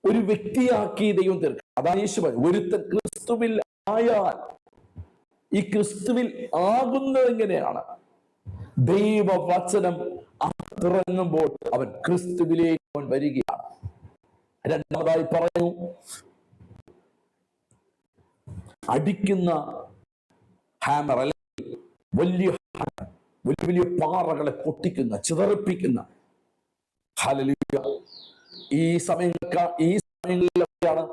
ഒരു വ്യക്തിയാക്കി ദൈവം തീർക്കും. അതാണ് യേശു പറഞ്ഞു, ഒരുത്തൻ ക്രിസ്തുവിൽ ആയാൽ. ഈ ക്രിസ്തുവിൽ ആകുന്നത് എങ്ങനെയാണ്? ദൈവവചനം ഇറങ്ങുമ്പോൾ അവൻ ക്രിസ്തുവിലേക്ക് അവൻ വരികയാണ്. രണ്ടാമതായി പറഞ്ഞു, അടിക്കുന്ന ഹാമർ, അല്ലെങ്കിൽ വലിയ വലിയ പാറകളെ പൊട്ടിക്കുന്ന, ചിതറിപ്പിക്കുന്ന. ഹല്ലേലൂയ. ഈ സമയങ്ങളിലൊക്കെയാണ്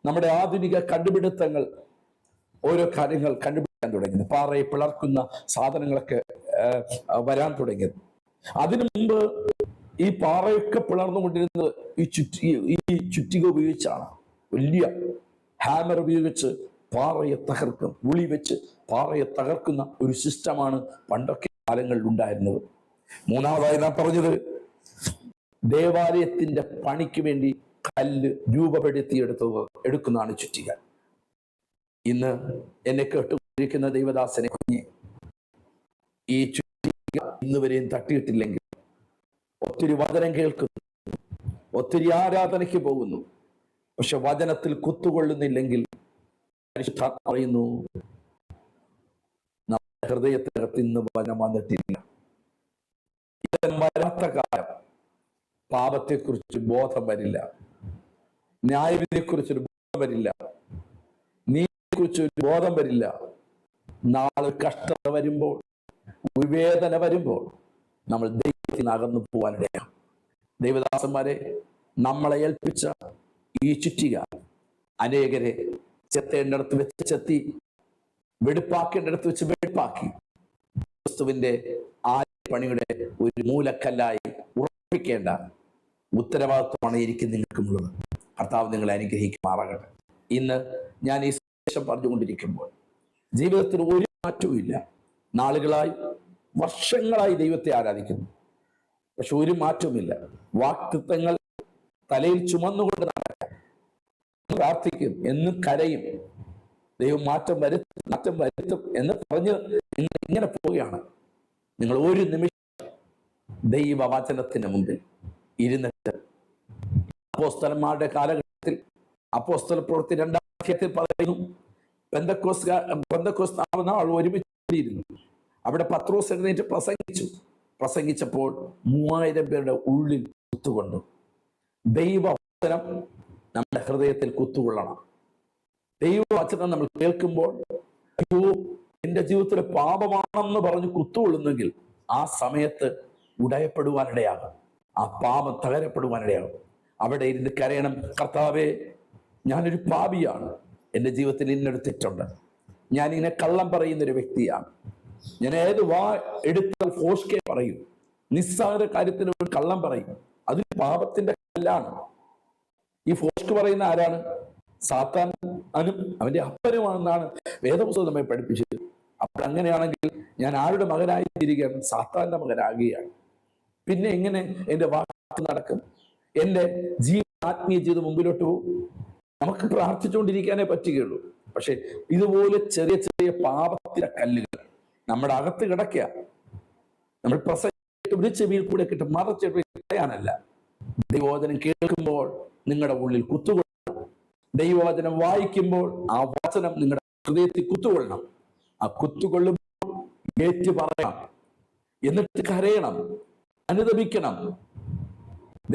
നമ്മുടെ ആധുനിക കണ്ടുപിടുത്തങ്ങൾ, ഓരോ കാര്യങ്ങൾ കണ്ടുപിടിക്കാൻ തുടങ്ങിയത്. പാറയെ പിളർക്കുന്ന സാധനങ്ങളൊക്കെ വരാൻ തുടങ്ങിയത്. അതിനു മുമ്പ് ഈ പാറയൊക്കെ പിളർന്നുകൊണ്ടിരുന്നത് ഈ ചുറ്റിക ഉപയോഗിച്ചാണ്. വലിയ ഹാമർ ഉപയോഗിച്ച് പാറയെ തകർക്കും, ഉളി വെച്ച് പാറയെ തകർക്കുന്ന ഒരു സിസ്റ്റമാണ് പണ്ടൊക്കെ കാലങ്ങളിൽ ഉണ്ടായിരുന്നത്. മൂന്നാമതായി നാം പറഞ്ഞത്, ദേവാലയത്തിന്റെ പണിക്ക് വേണ്ടി കല്ല് രൂപപ്പെടുത്തി എടുക്കുന്നതാണ് ചുറ്റിക. ഇന്ന് എന്നെ കേട്ടുകൊണ്ടിരിക്കുന്ന ദൈവദാസനെ കുഞ്ഞെ, ഈ ചുറ്റിക ഇന്നുവരെയും തട്ടിയിട്ടില്ലെങ്കിൽ, ഒത്തിരി വചനം കേൾക്കുന്നു, ഒത്തിരി ആരാധനയ്ക്ക് പോകുന്നു, പക്ഷെ വചനത്തിൽ കുത്തുകൊള്ളുന്നില്ലെങ്കിൽ പരിശുദ്ധാത്മാവ് പറയുന്നു, നമ്മുടെ ഹൃദയത്തിനകത്ത് ഇന്ന് വചനം വന്നിട്ടില്ല. വരാത്ത കാലം പാപത്തെക്കുറിച്ച് ബോധം വരില്ല, ന്യായവിധിയെക്കുറിച്ചൊരു ബോധം വരില്ല, നീതിയെക്കുറിച്ചൊരു ബോധം വരില്ല. നാളെ കഷ്ടത വരുമ്പോൾ, ഒരു വേദന വരുമ്പോൾ നമ്മൾ ദൈവത്തിന് അകന്നു പോകാനിടയാണ്. ദൈവദാസന്മാരെ, നമ്മളെ ഏൽപ്പിച്ച ഈ ചുറ്റിക അനേകരെ ചെത്തേണ്ടടുത്ത് വെച്ച് ചെത്തി, വെടുപ്പാക്കേണ്ടടുത്ത് വെച്ച് വെടുപ്പാക്കി, ക്രിസ്തുവിന്റെ ആ പണിയുടെ ഒരു മൂലക്കല്ലായി ഉറപ്പിക്കേണ്ട ഉത്തരവാദിത്വമാണ് എനിക്ക് നിങ്ങൾക്കുമുള്ളത്. കർത്താവ് നിങ്ങളെ അനുഗ്രഹിക്കുമാറാകട്ടെ. ഇന്ന് ഞാൻ ഈ സന്ദേശം പറഞ്ഞുകൊണ്ടിരിക്കുമ്പോൾ ജീവിതത്തിൽ ഒരു മാറ്റവും ഇല്ല. നാളുകളായി, വർഷങ്ങളായി ദൈവത്തെ ആരാധിക്കുന്നു, പക്ഷെ ഒരു മാറ്റവുമില്ല. വാക്തത്വങ്ങൾ തലയിൽ ചുമന്നുകൊണ്ട് നടക്കാം, പ്രാർത്ഥിക്കും, എന്നും കരയും, ദൈവം മാറ്റം വരുത്തും എന്ന് പറഞ്ഞ് നിങ്ങൾ ഇങ്ങനെ പോവുകയാണ്. നിങ്ങൾ ഒരു നിമിഷം ദൈവവചനത്തിന് മുമ്പിൽ ഇരുന്നിട്ട്, അപ്പോസ്തലന്മാരുടെ കാലഘട്ടത്തിൽ അപ്പോസ്തല പ്രവൃത്തി 2-ാം അധ്യായത്തിൽ പറയുന്നു, പെന്തക്കോസ്ത് നാൾ ഒരുമിച്ചിരുന്നു. അവിടെ പത്രോസ് എഴുന്നേറ്റ് പ്രസംഗിച്ചപ്പോൾ 3000 പേരുടെ ഉള്ളിൽ കുത്തുകൊണ്ടു. ദൈവവചനം നമ്മുടെ ഹൃദയത്തിൽ കുത്തുകൊള്ളണം. ദൈവവചനം നമ്മൾ കേൾക്കുമ്പോൾ, അയ്യോ എന്റെ ജീവിതത്തിലെ പാപമാണെന്ന് പറഞ്ഞ് കുത്തുകൊള്ളുന്നെങ്കിൽ ആ സമയത്ത് ഉടയപ്പെടുവാനിടയാകും, ആ പാപം തകരപ്പെടുവാനിടയാകും. അവിടെ ഇരുന്ന് കരയണം, കർത്താവേ ഞാനൊരു പാപിയാണ്, എൻ്റെ ജീവിതത്തിൽ ഇന്നൊരു തെറ്റുണ്ട്, ഞാനിങ്ങനെ കള്ളം പറയുന്നൊരു വ്യക്തിയാണ്, ഞാൻ ഏത് വാ എടുത്താൽ ഫോഷ്കെ പറയും, നിസ്സാര കാര്യത്തിന് ഒരു കള്ളം പറയും, അത് പാപത്തിന്റെ കല്ലാണ്. ഈ ഫോഷ്ക്ക് പറയുന്ന ആരാണ്? സാത്താനും അവന്റെ അപ്പനുമാണെന്നാണ് വേദപുസ്തകം നമ്മെ പഠിപ്പിച്ചത്. അപ്പോൾ അങ്ങനെയാണെങ്കിൽ ഞാൻ ആരുടെ മകനായി തീരുകയാണ്? സാത്താന്റെ മകനാകുകയാണ്. പിന്നെ എങ്ങനെ എന്റെ വാക്ക് നടക്കും? എന്റെ ആത്മീയ ജീവിതം മുമ്പിലോട്ട് പോകും? നമുക്ക് പ്രാർത്ഥിച്ചുകൊണ്ടിരിക്കാനേ പറ്റുകയുള്ളൂ. പക്ഷെ ഇതുപോലെ ചെറിയ ചെറിയ പാപത്തിന്റെ കല്ലുകൾ നമ്മുടെ അകത്ത് കിടക്കുക. നമ്മൾ പ്രസംഗിച്ചിട്ട് ഒരു ചെവിയിൽ കൂടെ കിട്ടും, മറച്ചിട്ട് കളയാനല്ല. ദൈവവചനം കേൾക്കുമ്പോൾ നിങ്ങളുടെ ഉള്ളിൽ കുത്തുകൊള്ളണം. ദൈവവചനം വായിക്കുമ്പോൾ ആ വചനം നിങ്ങളുടെ ഹൃദയത്തിൽ കുത്തുകൊള്ളണം. ആ കുത്തുകൊള്ളുമ്പോൾ ഏറ്റു പറയണം, എന്നിട്ട് കരയണം, അനുദപിക്കണം,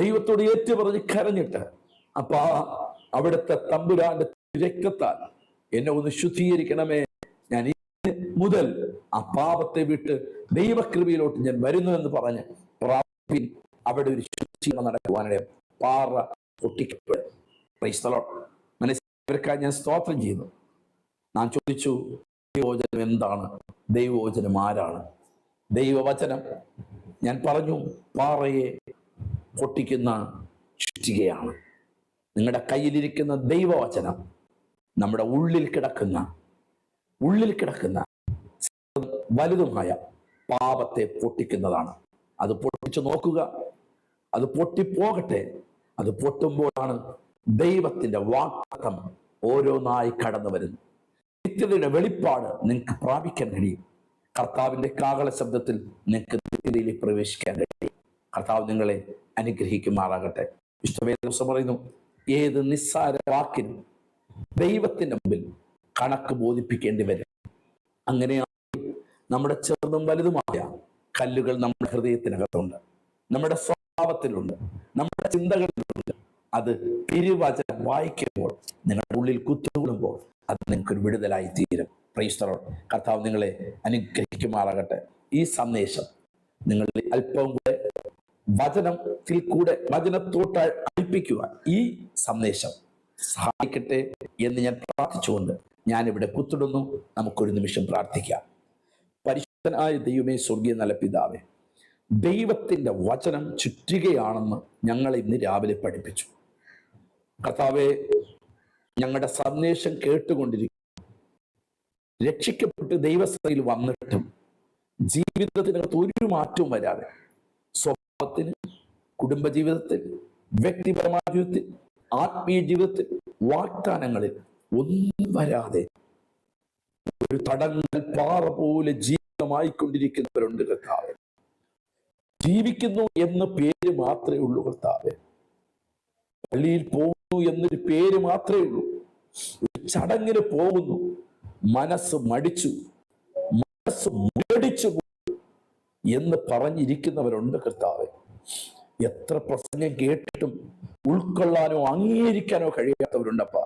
ദൈവത്തോട് ഏറ്റു പറഞ്ഞ് കരഞ്ഞിട്ട് അപ്പാ അവിടുത്തെ തമ്പുരാന്റെ രക്തത്താൽ എന്നെ ഒന്ന് ശുദ്ധീകരിക്കണമേ, ഞാൻ മുതൽ ആ പാപത്തെ വിട്ട് ദൈവകൃപയിലോട്ട് ഞാൻ വരുന്നു എന്ന് പറഞ്ഞ് പ്രാർത്ഥിപ്പിൻ. അവിടെ ഒരു ശുദ്ധീകരണം നടക്കുവാനിടയും പാറ പൊട്ടിക്കപ്പെടും. Praise the Lord. മനസ്സിലാക്കാൻ ഞാൻ സ്തോത്രം ചെയ്യുന്നു. ഞാൻ ചോദിച്ചു, ദൈവവചനം എന്താണ്? ദൈവവചനം ആരാണ്? ദൈവവചനം ഞാൻ പറഞ്ഞു പാറയെ പൊട്ടിക്കുന്ന ശുദ്ധികയാണ്. നിങ്ങളുടെ കയ്യിലിരിക്കുന്ന ദൈവവചനം നമ്മുടെ ഉള്ളിൽ കിടക്കുന്ന വലുതുമായ പാപത്തെ പൊട്ടിക്കുന്നതാണ്. അത് പൊട്ടിച്ചു നോക്കുക, അത് പൊട്ടിപ്പോകട്ടെ. അത് പൊട്ടുമ്പോഴാണ് ദൈവത്തിന്റെ വാഗ്ദത്തം ഓരോന്നായി കടന്നു വരുന്നത്. നിത്യതയുടെ വെളിപ്പാട് നിങ്ങൾക്ക് പ്രാപിക്കാൻ കഴിയും. കർത്താവിന്റെ കാഹള ശബ്ദത്തിൽ നിങ്ങൾക്ക് നിത്യതയിലേക്ക് പ്രവേശിക്കാൻ കഴിയും. കർത്താവ് നിങ്ങളെ അനുഗ്രഹിക്കുമാറാകട്ടെ. വിശുദ്ധവേദപുസ്തകം പറയുന്നു, ഏത് നിസ്സാര വാക്കിനും ദൈവത്തിന്റെ മുമ്പിൽ കണക്ക് ബോധിപ്പിക്കേണ്ടി വരും. അങ്ങനെയാണ് നമ്മുടെ ചെറുതും വലുതുമായ കല്ലുകൾ നമ്മുടെ ഹൃദയത്തിനകത്തുണ്ട്, നമ്മുടെ സ്വഭാവത്തിലുണ്ട്, നമ്മുടെ ചിന്തകളിലുണ്ട്. അത് തിരുവചനം വായിക്കുമ്പോൾ നിങ്ങളുടെ ഉള്ളിൽ കുത്തുകൊള്ളുമ്പോൾ അത് നിങ്ങൾക്കൊരു വിടുതലായി തീരും. Praise the Lord. കർത്താവ് നിങ്ങളെ അനുഗ്രഹിക്കുമാറാകട്ടെ. ഈ സന്ദേശം നിങ്ങളിൽ അല്പം കൂടെ വചനത്തിൽ കൂടെ വചനത്തോട്ട് അടുപ്പിക്കുക ഈ സന്ദേശം സഹായിക്കട്ടെ എന്ന് ഞാൻ പ്രാർത്ഥിച്ചുകൊണ്ട് ഞാനിവിടെ കുത്തിടുന്നു. നമുക്കൊരു നിമിഷം പ്രാർത്ഥിക്കാം. പരിശുദ്ധനായ ദൈവമേ, സ്വർഗീയ നല്ല പിതാവേ, ദൈവത്തിന്റെ വചനം ചുറ്റുകയാണെന്ന് ഞങ്ങളെ ഇന്ന് രാവിലെ പഠിപ്പിച്ചു. കർത്താവെ, ഞങ്ങളുടെ സന്ദേശം കേട്ടുകൊണ്ടിരിക്കും രക്ഷിക്കപ്പെട്ട് ദൈവസഭയിൽ വന്നിട്ടും ജീവിതത്തിനകത്ത് ഒരു മാറ്റവും വരാതെ, സ്വഭാവത്തിന്, കുടുംബജീവിതത്തിൽ, വ്യക്തിപരമായ ജീവിതത്തിൽ, ആത്മീയ ജീവിതത്തിൽ, വാഗ്ദാനങ്ങളിൽ ഒന്നും വരാതെ ഒരു തടങ്ങൽ പാറ പോലെ ജീവിതമായിക്കൊണ്ടിരിക്കുന്നവരുണ്ട് കർത്താവേ. ജീവിക്കുന്നു എന്ന പേര് മാത്രമേ ഉള്ളൂ കർത്താവേ. പള്ളിയിൽ പോകുന്നു എന്നൊരു പേര് മാത്രമേ ഉള്ളൂ. ഒരു ചടങ്ങിന് പോകുന്നു, മനസ്സ് മടിച്ചു, മനസ്സ് മുരടിച്ചു എന്ന് പറഞ്ഞിരിക്കുന്നവരുണ്ട് കർത്താവേ. എത്ര പ്രസംഗം കേട്ടിട്ടും ഉൾക്കൊള്ളാനോ അംഗീകരിക്കാനോ കഴിയാത്തവരുണ്ടപ്പ.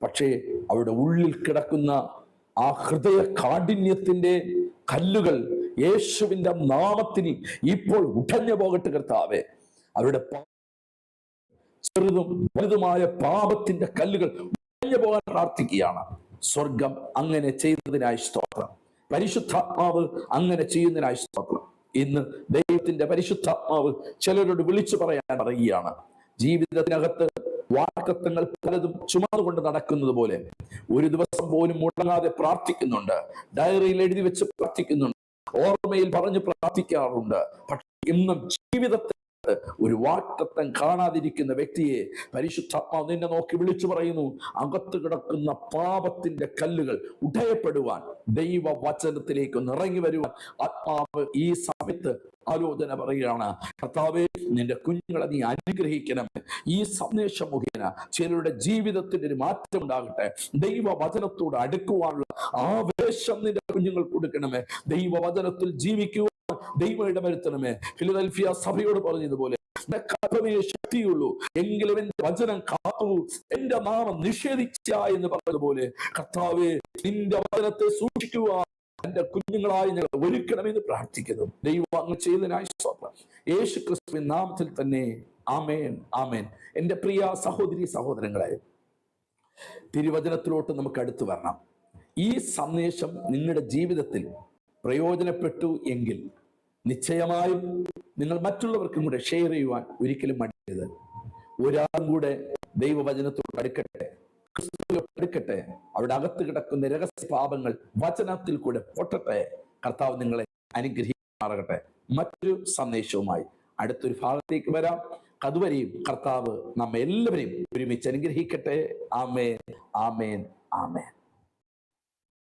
പക്ഷേ അവരുടെ ഉള്ളിൽ കിടക്കുന്ന ആ ഹൃദയ കാഠിന്യത്തിന്റെ കല്ലുകൾ യേശുവിന്റെ നാമത്തിൽ ഇപ്പോൾ ഉടഞ്ഞു പോകട്ടെ കർത്താവേ. അവരുടെ ചെറുതും വലുതുമായ പാപത്തിന്റെ കല്ലുകൾ ഉടഞ്ഞു പോകാൻ പ്രാർത്ഥിക്കുകയാണ്. സ്വർഗം അങ്ങനെ ചെയ്തതിനായി സ്തോത്രം. പരിശുദ്ധാത്മാവ് അങ്ങനെ ചെയ്യുന്നതിനായി സ്തോത്രം. ഇന്ന് ദൈവത്തിന്റെ പരിശുദ്ധാത്മാവ് ചിലരോട് വിളിച്ചു പറയാൻ പറയുകയാണ്. ജീവിതത്തിനകത്ത് വാഗ്ദത്തങ്ങൾ പലതും ചുമന്നുകൊണ്ട് നടക്കുന്നത് പോലെ ഒരു ദിവസം പോലും മുടങ്ങാതെ പ്രാർത്ഥിക്കുന്നുണ്ട്, ഡയറിയിൽ എഴുതി വെച്ച് പ്രാർത്ഥിക്കുന്നുണ്ട്, ഓർമ്മയിൽ പറഞ്ഞ് പ്രാർത്ഥിക്കാറുണ്ട്. പക്ഷെ ഇന്നും ജീവിതത്തിൽ ഒരു വാഗ്ദത്തം കാണാതിരിക്കുന്ന വ്യക്തിയെ പരിശുദ്ധാത്മാവ് നിന്നെ നോക്കി വിളിച്ചു പറയുന്നു, അകത്ത് കിടക്കുന്ന പാപത്തിന്റെ കല്ലുകൾ ഉടയപ്പെടുവാൻ ദൈവ വചനത്തിലേക്ക് ഇറങ്ങി വരുവാൻ ആത്മാവ് ഈ സമയത്ത് ആലോചന പറയുകയാണ്. കർത്താവേ, നിന്റെ കുഞ്ഞുങ്ങളെ നീ അനുഗ്രഹിക്കണമേ. ഈ സന്ദേശം മുഖേന ചിലരുടെ ജീവിതത്തിന്റെ ഒരു മാറ്റം ഉണ്ടാകട്ടെ. ദൈവ വചനത്തോട് അടുക്കുവാനുള്ള ആവേശം നിന്റെ കുഞ്ഞുങ്ങൾ കൊടുക്കണമേ. ദൈവ വചനത്തിൽ ജീവിക്കുക ദൈവം ഇടവരുത്തണമേ. ഫിലദൽഫിയ സഭയോട് പറഞ്ഞതുപോലെ ശക്തിയുള്ളൂ എങ്കിലും എന്റെ വചനം കാത്തു, എന്റെ നാമം നിഷേധിച്ച എന്ന് പറഞ്ഞതുപോലെ കർത്താവേ, നിന്റെ വചനത്തെ സൂക്ഷിക്കുക എന്റെ കുഞ്ഞുങ്ങളായി ഞങ്ങൾ ഒരുക്കണമെന്ന് പ്രാർത്ഥിക്കുന്നു. ദൈവം അങ്ങ് ചെയ്തതിനായി സ്തോത്രം. യേശു ക്രിസ്തുവിൻ നാമത്തിൽ തന്നെ ആമേൻ, ആമേൻ. എന്റെ പ്രിയ സഹോദരി സഹോദരങ്ങളെ, തിരുവചനത്തിലോട്ട് നമുക്ക് അടുത്തു വരണം. ഈ സന്ദേശം നിങ്ങളുടെ ജീവിതത്തിൽ പ്രയോജനപ്പെട്ടു എങ്കിൽ നിശ്ചയമായും നിങ്ങൾ മറ്റുള്ളവർക്കും കൂടെ ഷെയർ ചെയ്യുവാൻ ഒരിക്കലും മടിക്കരുത്. ഒരാളും കൂടെ ദൈവവചനത്തോട് അടുക്കട്ടെ, ക്രിസ്തുവിനോട് അടുക്കട്ടെ. അവിടെ അകത്ത് കിടക്കുന്ന രഹസ്യ പാപങ്ങൾ വചനത്തിൽ കൂടെ പൊട്ടട്ടെ. കർത്താവ് നിങ്ങളെ അനുഗ്രഹിക്കുമാറാകട്ടെ. മറ്റൊരു സന്ദേശവുമായി അടുത്തൊരു ഭാഗത്തേക്ക് വരാം. അതുവരെയും കർത്താവ് നമ്മെ എല്ലാവരെയും ഒരുമിച്ച് അനുഗ്രഹിക്കട്ടെ. ആമേൻ, ആമേൻ, ആമേൻ.